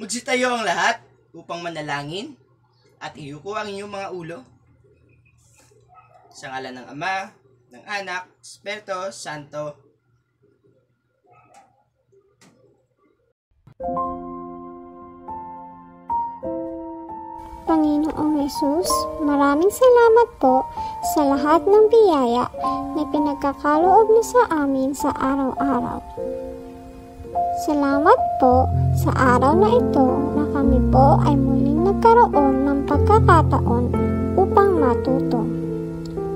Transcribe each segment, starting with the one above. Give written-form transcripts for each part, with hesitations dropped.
Magsitayo ang lahat upang manalangin at iyuko ang inyong mga ulo. Sa ngalan ng Ama, ng Anak, Espiritu Santo. Panginoong Yesus, maraming salamat po sa lahat ng biyaya na pinagkakaloob niyo sa amin sa araw-araw. Salamat po sa araw na ito na kami po ay muling nagkaroon ng pagkakataon upang matuto.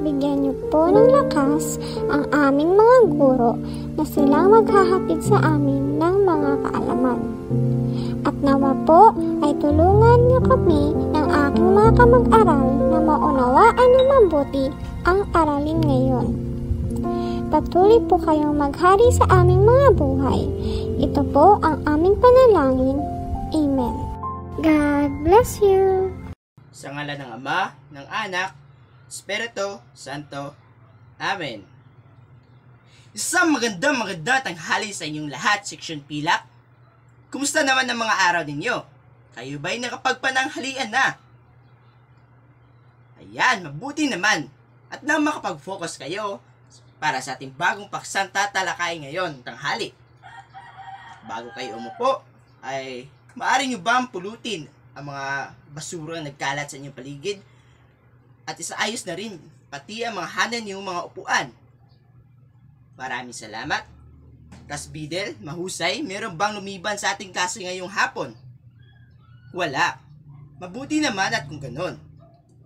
Bigyan niyo po ng lakas ang aming mga guro na silang maghahatid sa amin ng mga kaalaman. At nawa po ay tulungan niyo kami ng aking mga kamag-aral na maunawaan ng mabuti ang aralin ngayon. Patuloy po kayong maghari sa aming mga buhay. Ito po ang aming panalangin. Amen. God bless you. Sa ngalan ng Ama, ng Anak, Espiritu Santo. Amen. Isang maganda tanghali sa inyong lahat, Section Pilak. Kumusta naman ang mga araw ninyo? Kayo ba'y nakapagpananghalian na? Ayan, mabuti naman. At nang makapag-focus kayo para sa ating bagong paksang tatalakay ngayon, tanghali. Bago kayo umupo, ay maaari nyo bang pulutin ang mga basura na nagkalat sa inyong paligid? At isaayos na rin pati ang mga hanan niyong mga upuan. Maraming salamat. Kasbidel, mahusay, meron bang lumiban sa ating klase ngayong hapon? Wala. Mabuti naman at kung ganon.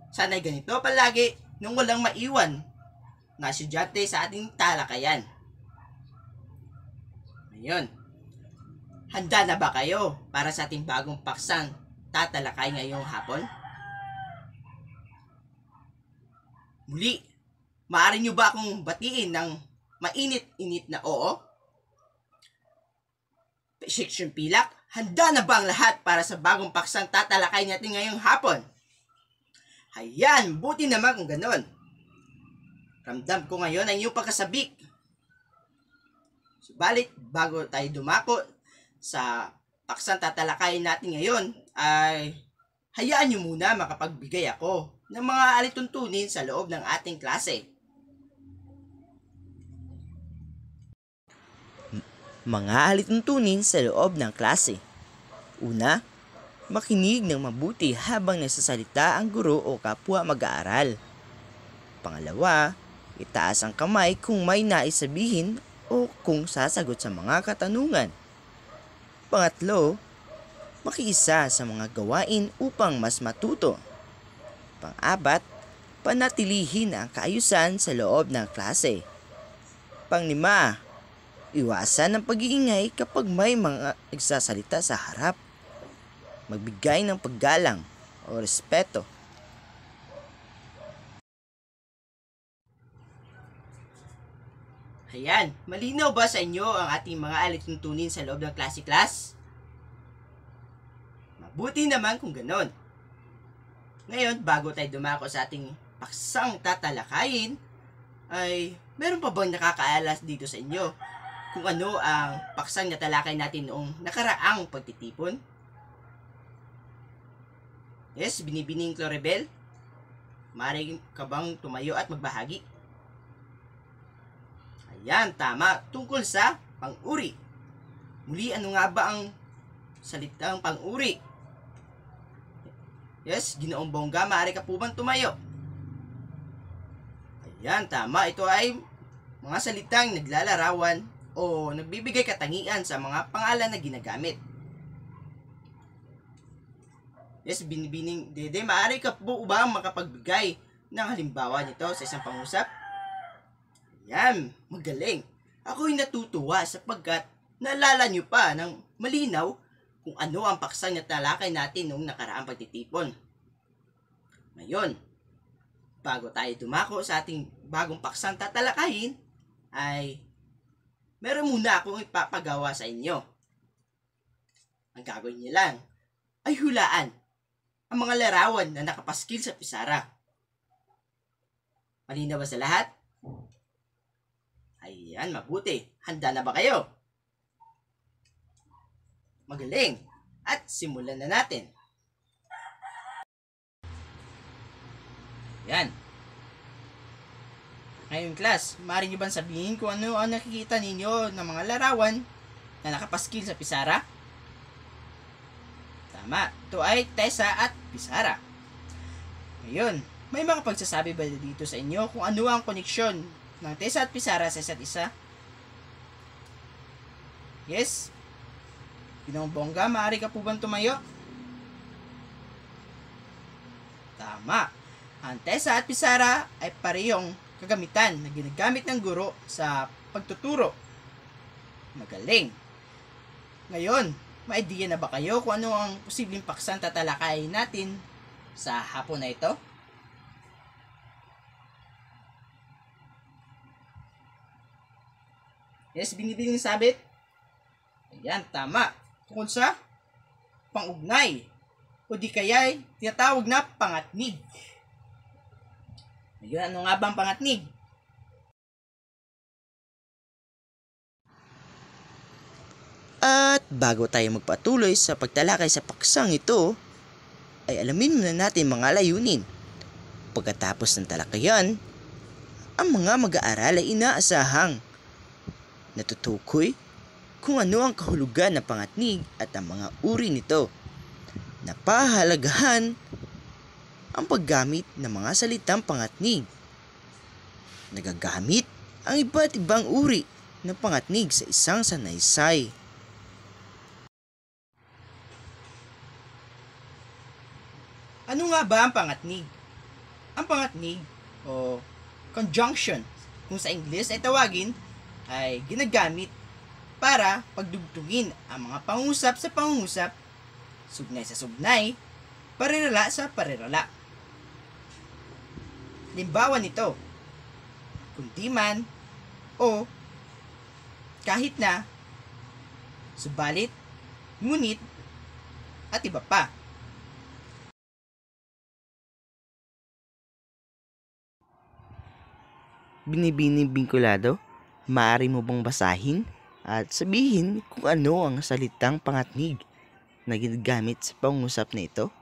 Sana'y ganito palagi nung walang maiwan na estudyante sa ating talakayan. Ngayon, handa na ba kayo para sa ating bagong paksang tatalakay ngayong hapon? Muli, maaari nyo ba akong batiin ng mainit-init na oo? Section Pilak, handa na ba ang lahat para sa bagong paksang tatalakay natin ngayong hapon? Ayan, buti naman kung ganon. Ramdam ko ngayon ang iyong pagkasabik. Subalit, bago tayo dumako sa paksang tatalakayin natin ngayon, ay hayaan nyo muna makapagbigay ako ng mga alituntunin sa loob ng ating klase. Mga alituntunin sa loob ng klase. Una, makinig ng mabuti habang nagsasalita ang guro o kapwa mag-aaral. Pangalawa, itaas ang kamay kung may nais sabihin o kung sasagot sa mga katanungan. Pangatlo, makiisa sa mga gawain upang mas matuto. Pang-apat, panatilihin ang kaayusan sa loob ng klase. Panglima, iwasan ang pag-iingay kapag may mga nagsasalita sa harap. Magbigay ng paggalang o respeto. Ayan, malinaw ba sa inyo ang ating mga alituntunin sa loob ng klase-class? Mabuti naman kung ganon. Ngayon, bago tayo dumako sa ating paksang tatalakayin, ay meron pa bang nakakaalas dito sa inyo kung ano ang paksang natalakay natin noong nakaraang pagtitipon? Yes, binibining Claribel, maaari ka bang tumayo at magbahagi? Ayan, tama. Tungkol sa pang-uri. Muli, ano nga ba ang salitang pang-uri? Yes, Ginoong Bongga, maaari ka po bang tumayo? Ayan, tama. Ito ay mga salitang naglalarawan o nagbibigay katangian sa mga pangalan na ginagamit. Yes, binibining Dede, maaari ka po ba makapagbigay ng halimbawa nito sa isang pangusap? Yan, magaling. Ako'y natutuwa sapagkat naalala nyo pa ng malinaw kung ano ang paksang natalakay natin noong nakaraang pagtitipon. Ngayon, bago tayo dumako sa ating bagong paksang tatalakayin, ay meron muna akong ipapagawa sa inyo. Ang gagawin niyo lang ay hulaan ang mga larawan na nakapaskil sa pisara. Malinaw ba sa lahat? Ayan, mabuti. Handa na ba kayo? Magaling. At simulan na natin. Yan. Ngayon class, maaari nyo bang sabihin kung ano ang nakikita ninyo ng mga larawan na nakapaskil sa pisara? Tama, ito ay Tessa at Pisara. Ngayon, may mga pagsasabi ba dito sa inyo kung ano ang koneksyon ng Tessa at Pisara sa isa't isa? Yes? Ginoong Bongga, maaari ka po bang tumayo? Tama. Ang Tessa at Pisara ay parehong kagamitan na ginagamit ng guro sa pagtuturo. Magaling. Ngayon, may idea na ba kayo kung ano ang posibleng paksang tatalakayin natin sa hapon na ito? Yes, binibining sabit? Ayan, tama. Tungkol sa pangugnay o di kaya'y tinatawag na pangatnig. Ngayon, ano nga ba ang pangatnig? At bago tayo magpatuloy sa pagtalakay sa paksang ito, ay alamin muna natin mga layunin. Pagkatapos ng talakayan, ang mga mag-aaral ay inaasahang natutukoy kung ano ang kahulugan ng pangatnig at ang mga uri nito. Napahalagahan ang paggamit ng mga salitang pangatnig. Nagagamit ang iba't ibang uri ng pangatnig sa isang sanaysay. Ano nga ba ang pangatnig? Ang pangatnig o conjunction, kung sa English ay tawagin, ay ginagamit para pagdugtungin ang mga pangusap sa pangusap, sugnay sa sugnay, parirala sa parirala. Limbawa nito, kundi man o kahit na, subalit, ngunit, at iba pa. Binibining bingkulado, maaari mo bang basahin at sabihin kung ano ang salitang pangatnig na ginagamit sa pangusap na ito?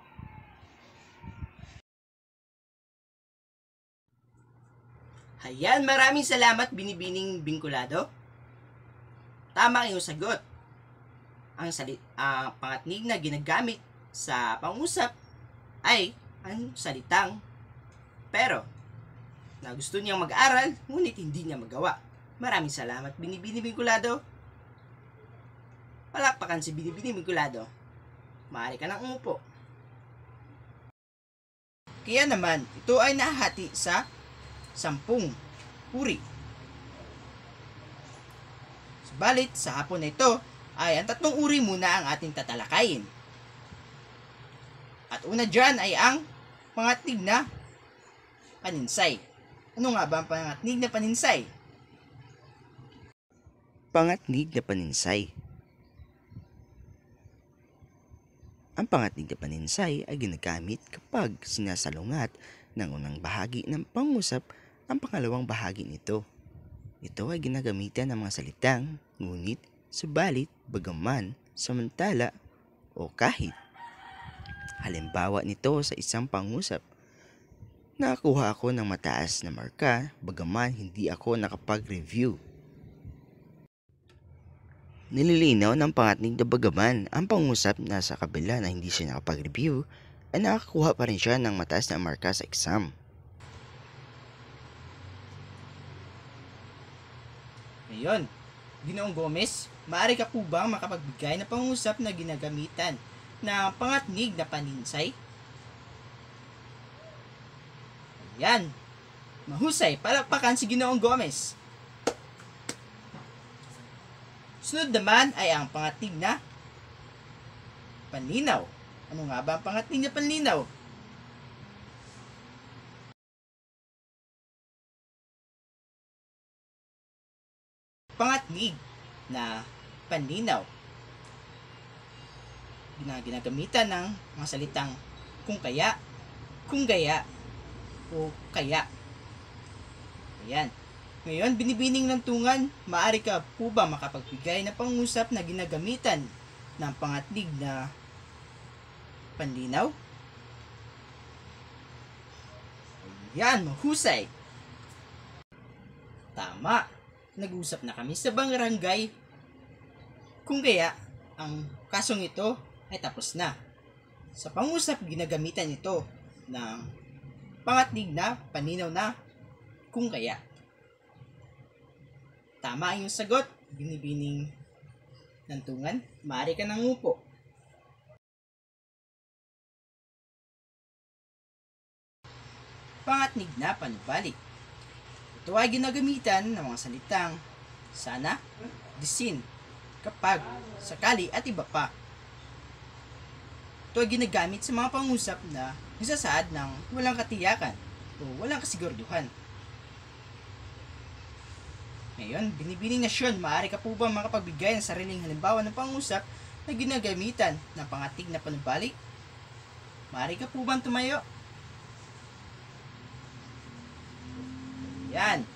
Hayan, maraming salamat binibining bingkulado. Tama ang iyong sagot. Ang pangatnig na ginagamit sa pangusap ay ang salitang pero na gusto niyang mag-aral ngunit hindi niya magawa. Maraming salamat binibining bingkulado. Palakpakan si binibining bingkulado. Maaari ka nang umupo. Kaya naman, ito ay nahati sa 10 uri. Subalit, sa hapon na ito, ay ang 3 uri muna ang ating tatalakayin. At una dyan ay ang pangatnig na paninsay. Ano nga ba ang pangatnig na paninsay? Pangatnig na paninsay. Ang pangatnig na paninsay ay ginagamit kapag sinasalungat ng unang bahagi ng pangusap ang pangalawang bahagi nito. Ito ay ginagamitan ng mga salitang ngunit, subalit, bagaman, samantala, o kahit. Halimbawa nito sa isang pangusap, nakakuha ako ng mataas na marka bagaman hindi ako nakapag-review. Nililinaw ng pangatnig na bagaman ang pangusap na sa kabila na hindi siya nakapag-review ay nakakuha pa rin siya ng mataas na marka sa exam. Ngayon, Ginoong Gomez, maaari ka po bang makapagbigay ng pangusap na ginagamitan ng pangatnig na paninsay? Ayan. Mahusay, palakpakan si Ginoong Gomez. Sunod naman ay ang pangatnig na panlinaw. Ano nga ba ang pangatnig na panlinaw? Pangatnig na panlinaw. Ginagamitan ng mga salitang kung kaya, kung gaya, o kaya. Ayan. Ngayon, binibining ng tungan, maaari ka po ba makapagbigay na pangusap na ginagamitan ng pangatnig na panlinaw? Yan, mahusay. Tama. Nag-usap na kami sa barangay. Kung kaya, ang kasong ito ay tapos na. Sa pangusap, ginagamitan ito ng pangatnig na, paninaw na, kung kaya. Tama ang iyong sagot, binibining nantungan, maaari ka nang upo. Pangatnig na panubalik. Ito ay ginagamitan ng mga salitang sana, disin, kapag, sakali at iba pa. Ito ay ginagamit sa mga pangusap na nagsasaad ng walang katiyakan o walang kasiguraduhan. Ngayon, binibining nasyon, maaari ka po ba makapagbigay ng sariling halimbawa ng pangusap na ginagamitan ng pangatig na panubalik? Maaari ka po bang tumayo? Yan.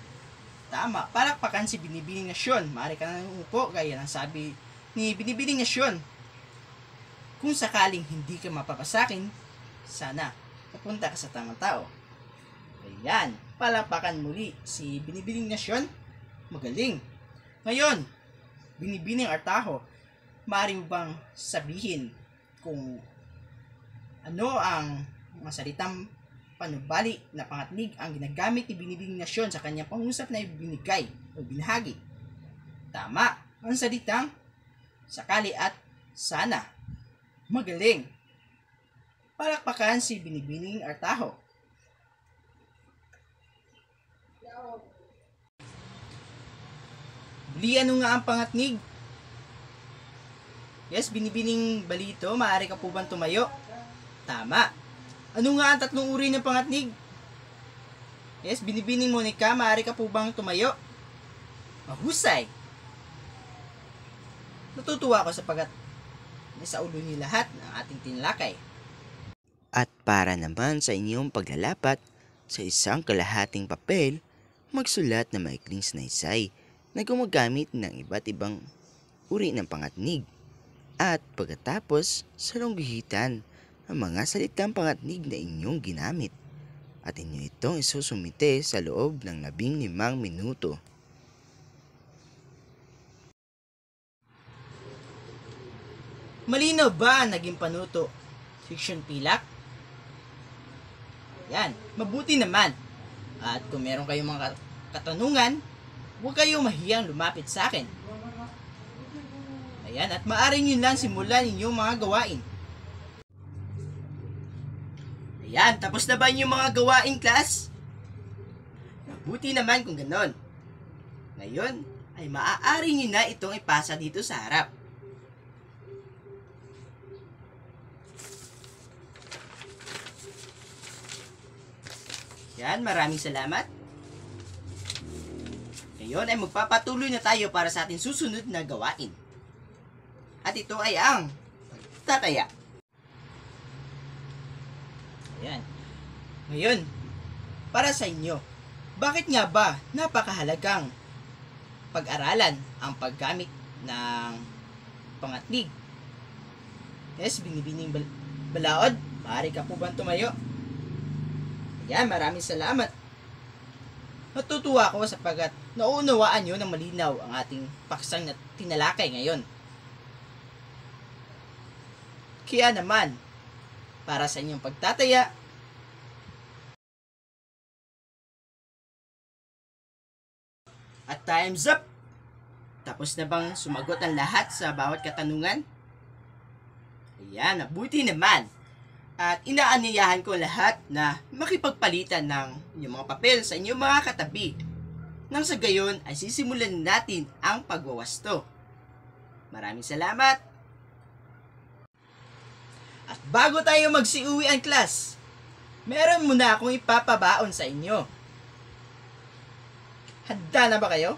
Tama. Palakpakan si Binibining Nasyon. Maaari ka nang upo, gaya ng sabi ni Binibining Nasyon. Kung sakaling hindi ka mapapasakin, sana papunta ka sa tamang tao. Ayan. Palakpakan muli si Binibining Nasyon. Magaling. Ngayon, Binibining Artaho, maaari mo bang sabihin kung ano ang mga salitang panubali na pangatnig ang ginagamit ni Binibining Nasyon sa kanyang pangusap na ibinigay o binahagi? Tama, ang salitang sakali at sana. Magaling. Palakpakan si Binibining Artaho. Buli, ano nga ang pangatnig? Yes, Binibining Balito, maaari ka po bang tumayo? Tama. Ano nga ang tatlong uri ng pangatnig? Yes, Binibining Monica, maaari ka po bang tumayo? Mahusay! Natutuwa ako sapagat nasa ulo niyo lahat ng ating tinalakay. At para naman sa inyong paglalapat sa isang kalahating papel, magsulat na maikling sanaysay na gumagamit ng iba't ibang uri ng pangatnig. At pagkatapos, salong guhitan ang mga salitang pangatnig na inyong ginamit. At inyo itong isusumite sa loob ng 15 minuto. Malinaw ba ang naging panuto? Fiction pilak? Yan, mabuti naman. At kung meron kayong mga katanungan, huwag kayong mahiyang lumapit sa akin. Ayan, at maaari nyo lang simulan inyong mga gawain. Ayan, tapos na ba inyong mga gawain, class? Mabuti naman kung ganon. Ngayon, ay maaari nyo na itong ipasa dito sa harap. Yan, maraming salamat. Ngayon ay magpapatuloy na tayo para sa ating susunod na gawain. At ito ay ang pagtataya. Ayan. Ngayon, para sa inyo, bakit nga ba napakahalagang pag-aralan ang paggamit ng pangatnig? Yes, Binibining Balaod, maaari ka po bang tumayo? Ayan, maraming salamat. Natutuwa ako sapagat nauunawaan nyo ng malinaw ang ating paksang na tinalakay ngayon. Kaya naman, para sa inyong pagtataya, at time's up! Tapos na bang sumagot ang lahat sa bawat katanungan? Ayan, mabuti naman! At inaanyayahan ko lahat na makipagpalitan ng inyong mga papel sa inyong mga katabi. Nang sa gayon ay sisimulan natin ang pagwawasto. Maraming salamat! At bago tayo magsiuwi ang class, meron muna akong ipapabaon sa inyo. Handa na ba kayo?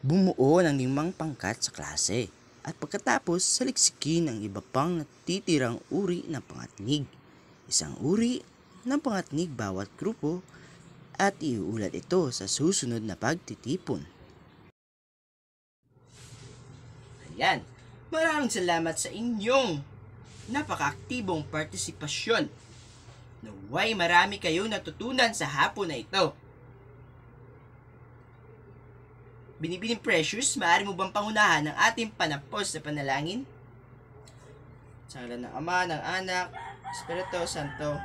Bumuo ng 5 pangkat sa klase at pagkatapos saliksikin ang iba pang natitirang uri ng pangatnig. Isang uri ng pangatnig bawat grupo at iuulat ito sa susunod na pagtitipon. Ayan. Maraming salamat sa inyong napaka-aktibong partisipasyon. Naway marami kayong natutunan sa hapon na ito. Binibining Precious, maaari mo bang pangunahan ang ating panapos na panalangin? Sa ngalan ng Ama, ng Anak, Espiritu Santo.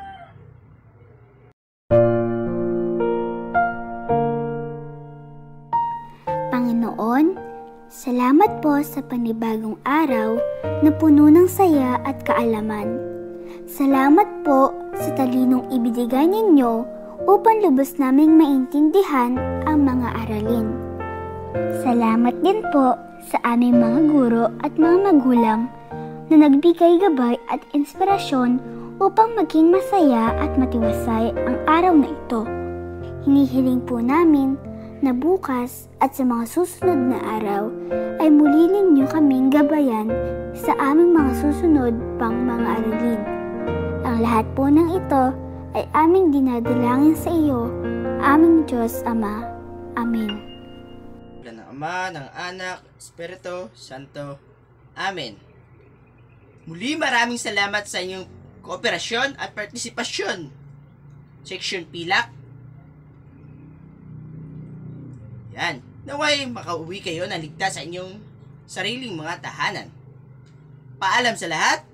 Panginoon, salamat po sa panibagong araw na puno ng saya at kaalaman. Salamat po sa talinong ibinigay ninyo upang lubos naming maintindihan ang mga aralin. Salamat din po sa aming mga guro at mga magulang na nagbigay gabay at inspirasyon upang maging masaya at matiwasay ang araw na ito. Hinihiling po namin na bukas at sa mga susunod na araw ay muli ninyo kaming gabayan sa aming mga susunod pang mga aralin. Ang lahat po ng ito ay aming dinadalangin sa iyo, aming Diyos Ama. Amen. Sa ngalan ng Ama, ng Anak, Espiritu Santo. Amen. Muli maraming salamat sa inyong kooperasyon at partisipasyon. Section Pilak. Yan. Naway makauwi kayo na ligtas sa inyong sariling mga tahanan. Paalam sa lahat.